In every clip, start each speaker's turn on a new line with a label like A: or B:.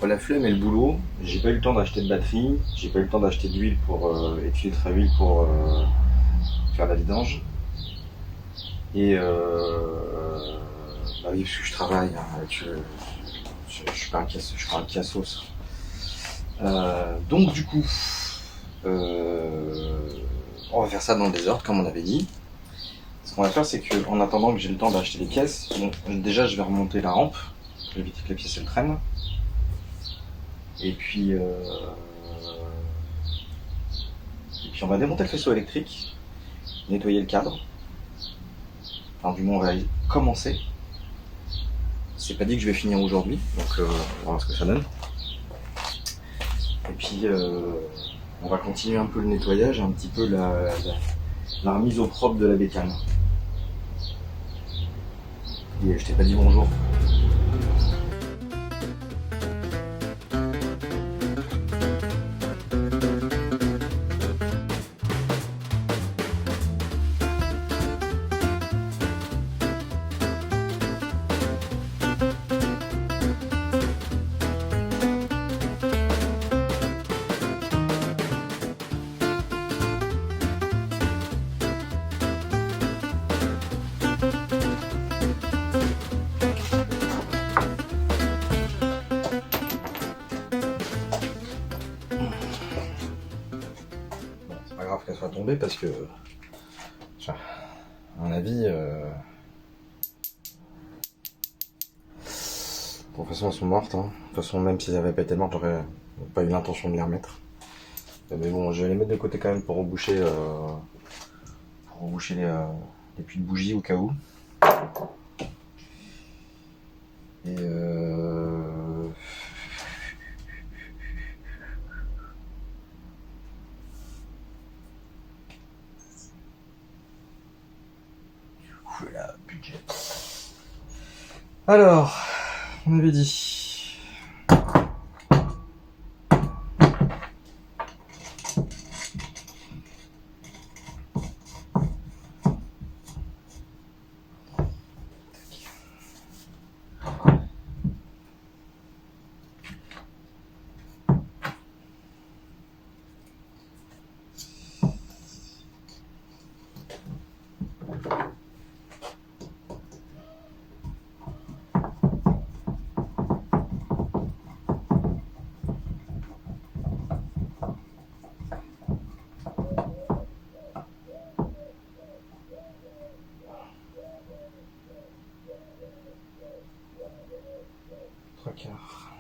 A: entre la flemme et le boulot, j'ai pas eu le temps d'acheter de batterie, j'ai pas eu le temps d'acheter d'huile pour et de filtre à huile pour faire la vidange. Et bah oui, parce que je travaille, hein, je suis pas un cassos. Donc du coup, on va faire ça dans le désordre comme on avait dit. Ce qu'on va faire, c'est qu'en attendant que j'ai le temps d'acheter les pièces, bon, déjà je vais remonter la rampe pour éviter que les pièces elles traînent. Et puis on va démonter le faisceau électrique, nettoyer le cadre. Enfin, du moins, on va y commencer. C'est pas dit que je vais finir aujourd'hui, donc on va voir ce que ça donne. Et puis, on va continuer un peu le nettoyage, un petit peu la remise au propre de la bécane. Et je t'ai pas dit bonjour. C'est pas grave qu'elle soit tombée parce que, à mon avis, de toute façon elles sont mortes. Hein. De toute façon, même si elles avaient pas été mortes, j'aurais pas eu l'intention de les remettre. Mais bon, je vais les mettre de côté quand même pour reboucher les puits de bougies au cas où. Et voilà, budget. Alors, on avait dit. Trois quarts.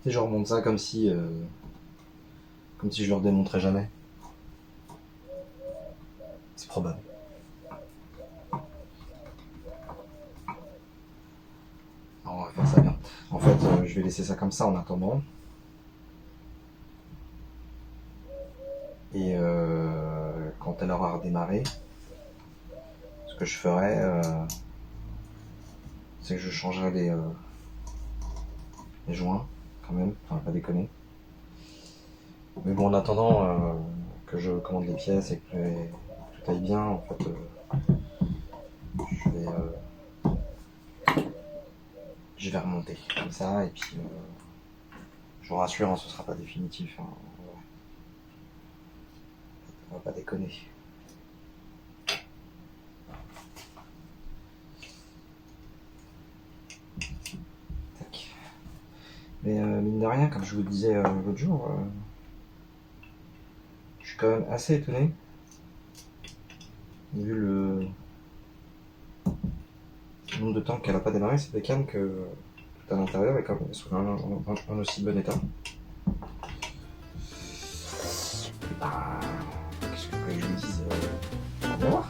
A: Et je remonte ça comme si je leur démontrais jamais. C'est probable. Alors, on va faire ça bien. En fait, je vais laisser ça comme ça en attendant. Et quand elle aura redémarré, ce que je ferai, c'est que je changerai les joints, quand même, enfin pas déconner. Mais bon, en attendant que je commande les pièces et que tout aille bien, en fait, je vais remonter comme ça, et puis je vous rassure, hein, ce sera pas définitif. Hein. On va pas déconner. Tac. Mais mine de rien, comme je vous le disais l'autre jour, je suis quand même assez étonné, vu le nombre de temps qu'elle n'a pas démarré cette bécane, que tout à l'intérieur est quand même en aussi bon état. Bah, qu'est-ce que je vous dise, on va voir.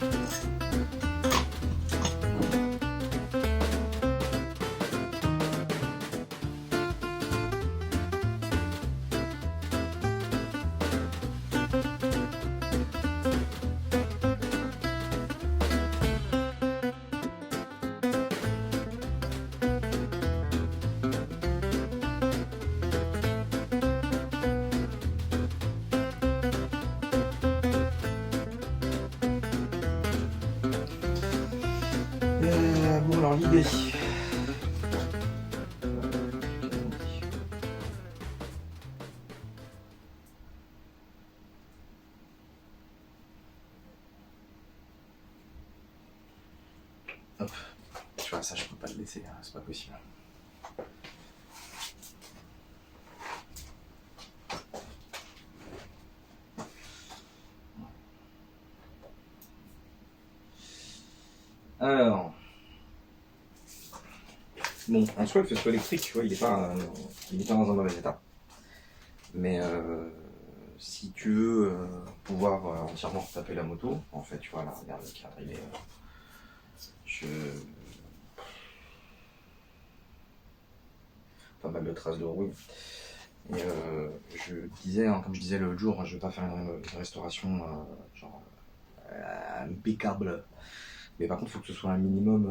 A: l'idée. Hop. Tu vois, ça je peux pas le laisser, hein, c'est pas possible. Alors, bon, en soi, le faisceau électrique, tu vois, il est pas dans un mauvais état. Mais si tu veux pouvoir entièrement retaper la moto, en fait, tu vois, là, regarde le cadre, il est... pas mal de traces de rouille. Et je disais, hein, comme je disais l'autre jour, je vais pas faire une restauration genre impeccable. Mais par contre, il faut que ce soit un minimum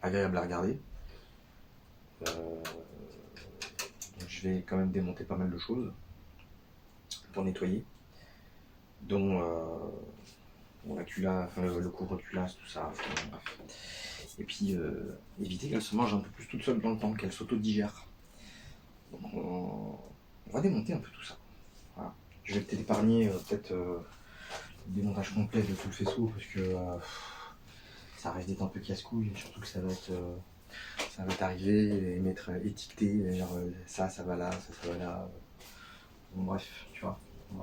A: agréable à regarder. Donc je vais quand même démonter pas mal de choses pour nettoyer, dont la culasse, enfin, le couvre-culasse, tout ça. Bref. Et puis éviter qu'elle se mange un peu plus toute seule dans le temps, qu'elle s'auto-digère. Donc on va démonter un peu tout ça. Voilà. Je vais peut-être épargner le démontage complet de tout le faisceau parce que ça risque d'être un peu casse-couille, surtout que ça va être arrivé et m'être étiqueté, genre ça va là, ça va là. Bon, bref, tu vois, on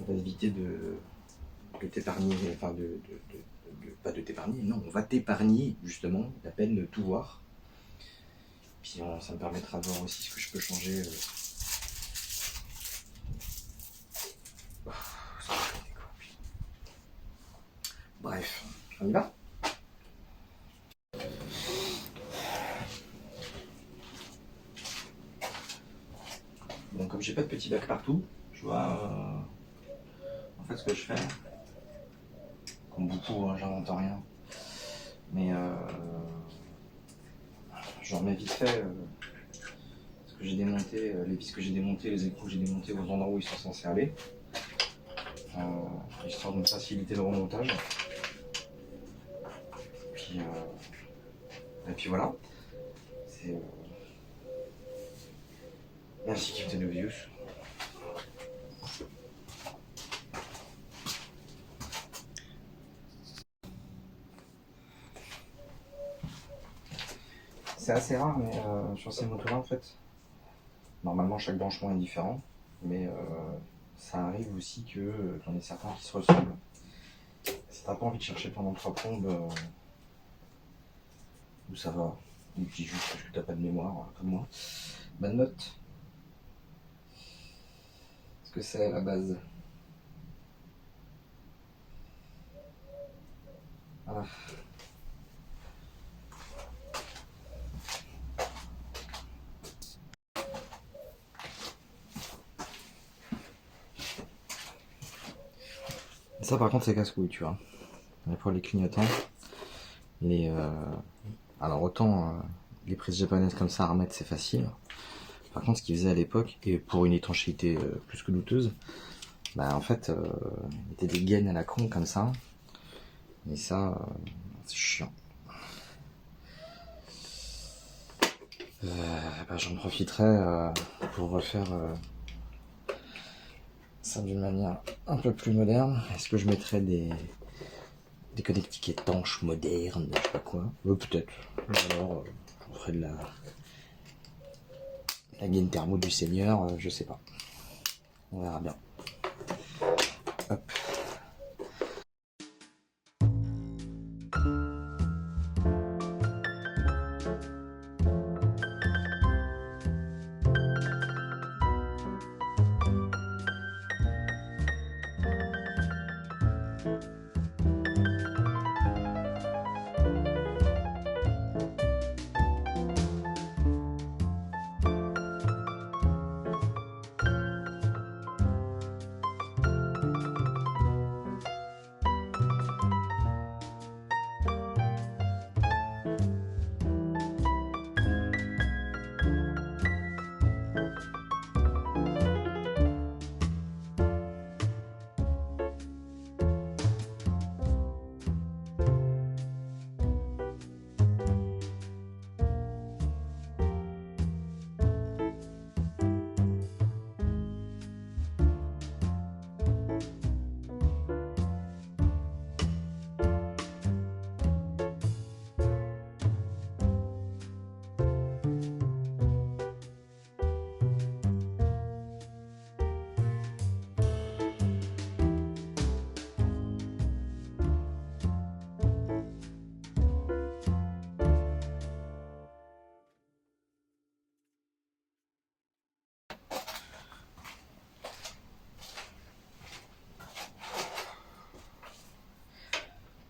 A: va éviter de t'épargner, enfin pas de t'épargner, non, on va t'épargner justement la peine de tout voir. Puis ça me permettra de voir aussi ce que je peux changer. Bref, on y va. Bon, comme j'ai pas de petit bac partout, tu vois, en fait ce que je fais, comme beaucoup, hein, j'invente rien, mais je remets vite fait ce que j'ai démonté, les vis que j'ai démontées, les écrous que j'ai démontés aux endroits où ils sont censés aller, histoire de me faciliter le remontage. Et puis voilà. Merci Captain Obvious. C'est assez rare, mais sur ces motos-là, en fait, normalement chaque branchement est différent, mais ça arrive aussi qu'il y en ait certains qui se ressemblent. Si t'as pas envie de chercher pendant 3 plombes, où ça va, ou puis juste parce que t'as pas de mémoire, comme moi, bonne note. Ce que c'est à la base. Voilà. Ça par contre c'est casse-couille, tu vois. Pour les clignotants, alors autant les prises japonaises comme ça à remettre c'est facile. Par contre ce qu'ils faisaient à l'époque, et pour une étanchéité plus que douteuse, bah en fait ils mettaient des gaines à la con comme ça. Et ça c'est chiant. Bah, j'en profiterai pour refaire ça d'une manière un peu plus moderne. Est-ce que je mettrais des connectiques étanches modernes, je sais pas quoi, peut-être. Ou alors on ferait de la gaine thermo du Seigneur, je sais pas. On verra bien. Hop.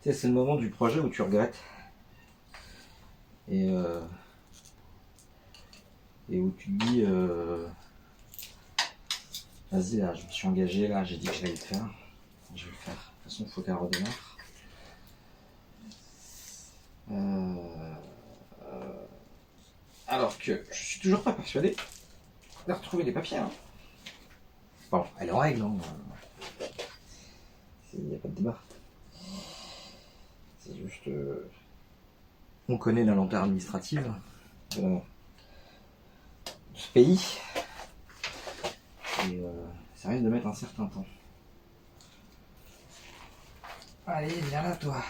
A: Tu sais, c'est le moment du projet où tu regrettes. Et où tu te dis, vas-y là, je me suis engagé, là, j'ai dit que j'allais le faire. Je vais le faire. De toute façon, il faut qu'elle redémarre. Alors que je suis toujours pas persuadé de retrouver les papiers. Hein. Bon, elle est en règle, hein. Il n'y a pas de débat. C'est juste. On connaît la lenteur administrative de ce pays. Et ça risque de mettre un certain temps. Allez, viens là, toi.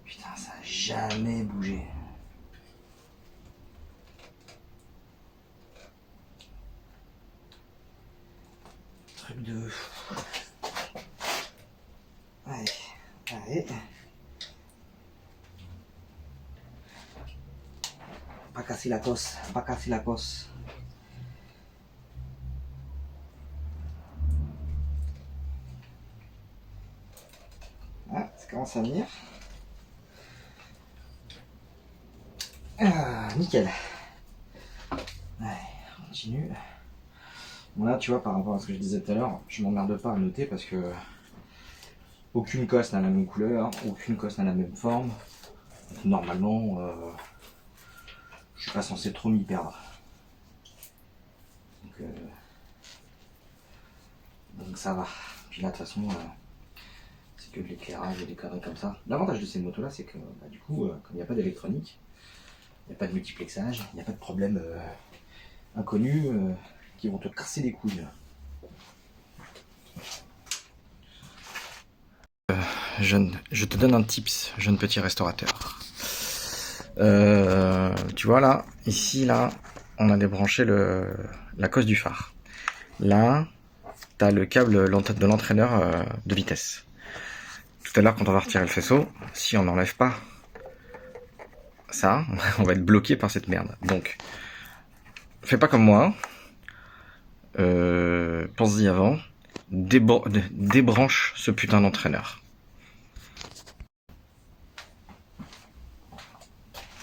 A: Putain, ça a jamais bougé. Truc de... Allez, allez. Pas casser la cosse, pas casser la cosse. Ah, ça commence à venir. Ah, nickel. Allez, on continue. Bon là, tu vois, par rapport à ce que je disais tout à l'heure, je m'emmerde pas à noter parce que aucune cosse n'a la même couleur, aucune cosse n'a la même forme. Donc, normalement, je suis pas censé trop m'y perdre. Donc ça va. Puis là, de toute façon, c'est que de l'éclairage et des conneries comme ça. L'avantage de ces motos-là, c'est que du coup, comme il n'y a pas d'électronique, il n'y a pas de multiplexage, il n'y a pas de problème inconnu qui vont te casser les couilles. Je te donne un tips, jeune petit restaurateur. Tu vois là, ici, là, on a débranché la cosse du phare. Là, tu as le câble de l'entraîneur de vitesse. Tout à l'heure, quand on va retirer le faisceau, si on n'enlève pas ça, on va être bloqué par cette merde. Donc, fais pas comme moi. Pense-y avant. Débranche ce putain d'entraîneur.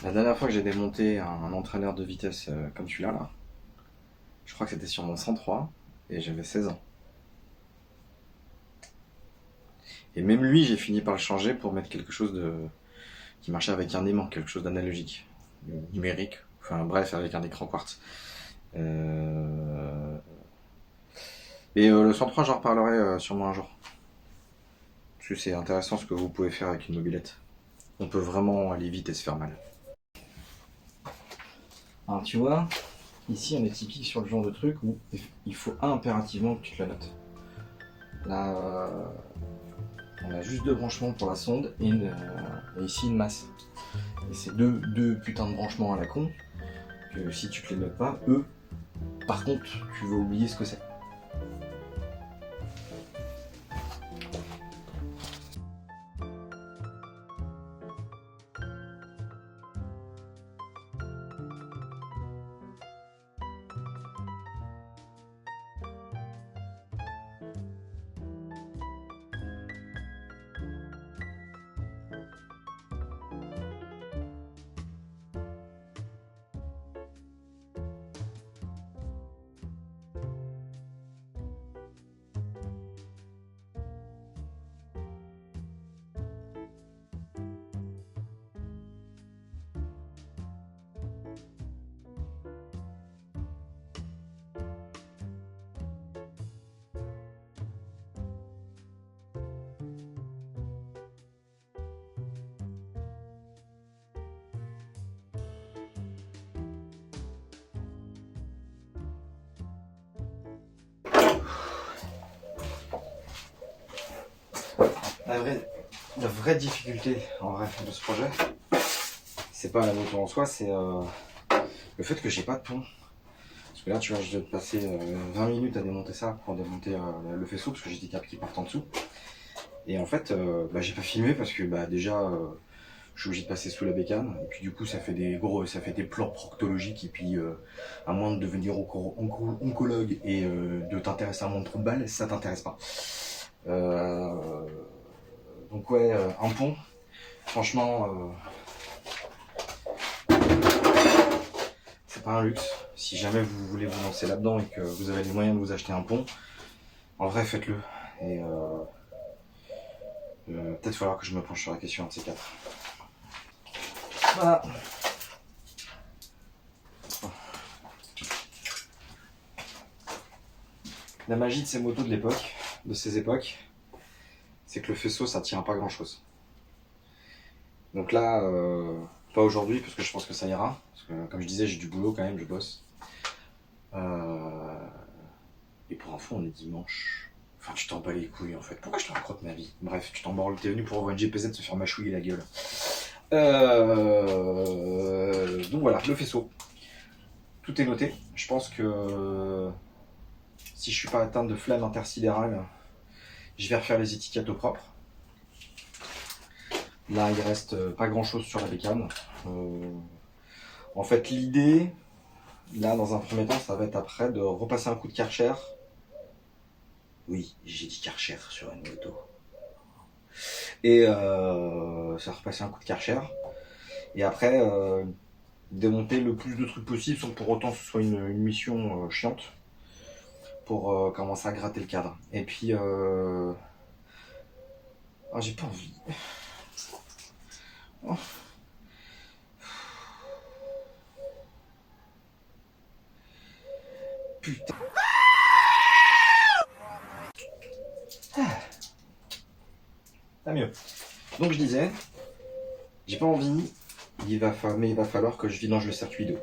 A: La dernière fois que j'ai démonté un entraîneur de vitesse comme celui-là, là, je crois que c'était sur mon 103 et j'avais 16 ans. Et même lui, j'ai fini par le changer pour mettre quelque chose qui marchait avec un aimant, quelque chose d'analogique, numérique, enfin bref, avec un écran quartz. Et le 103, j'en reparlerai sûrement un jour. Parce que c'est intéressant ce que vous pouvez faire avec une mobilette. On peut vraiment aller vite et se faire mal. Alors tu vois, ici on est typique sur le genre de truc où il faut impérativement que tu te la notes. Là, on a juste 2 branchements pour la sonde et ici une masse. Et c'est deux putains de branchements à la con que si tu te les notes pas, eux, par contre, tu vas oublier ce que c'est. La vraie difficulté en vrai de ce projet, c'est pas la moto en soi, c'est le fait que j'ai pas de pont. Parce que là, tu vois, je vais passer 20 minutes à démonter ça pour démonter le faisceau, parce que j'ai des câbles qui partent en dessous. Et en fait, j'ai pas filmé parce que déjà, je suis obligé de passer sous la bécane. Et puis du coup, ça fait des plans proctologiques. Et puis, à moins de devenir oncologue et de t'intéresser à mon trou de balle, ça t'intéresse pas. Donc ouais, un pont, franchement, c'est pas un luxe. Si jamais vous voulez vous lancer là-dedans et que vous avez les moyens de vous acheter un pont, en vrai faites-le. Et peut-être falloir que je me penche sur la question de ces quatre. Voilà. La magie de ces motos de l'époque, de ces époques, c'est que le faisceau ça tient pas grand chose. Donc là, pas aujourd'hui parce que je pense que ça ira. Parce que comme je disais, j'ai du boulot quand même, je bosse. Et pour info, on est dimanche. Enfin, tu t'en bats les couilles en fait. Pourquoi je te raconte ma vie? Bref, tu t'en branles, t'es venu pour voir une GPZ se faire mâchouiller la gueule. Donc voilà, le faisceau. Tout est noté. Je pense que si je suis pas atteint de flamme intersidérale, je vais refaire les étiquettes au propre. Là, il reste pas grand chose sur la bécane. En fait, l'idée, là, dans un premier temps, ça va être après de repasser un coup de Karcher. Oui, j'ai dit Karcher sur une moto. Et ça va repasser un coup de Karcher. Et après, démonter le plus de trucs possible sans pour autant que ce soit une mission chiante. Pour commencer à gratter le cadre. Et puis, ah, j'ai pas envie. Oh. Putain. Ah, mieux. Donc je disais, j'ai pas envie, mais il va falloir que je vidange le circuit d'eau.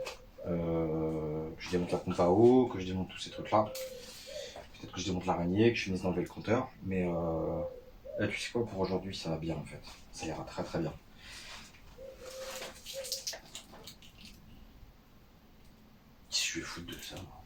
A: Que je démonte la pompe à eau, que je démonte tous ces trucs-là. Peut-être que je démonte l'araignée, que je finisse d'enlever le compteur. Mais là, tu sais quoi, pour aujourd'hui, ça va bien en fait. Ça ira très très bien. Qu'est-ce que je vais foutre de ça, moi ?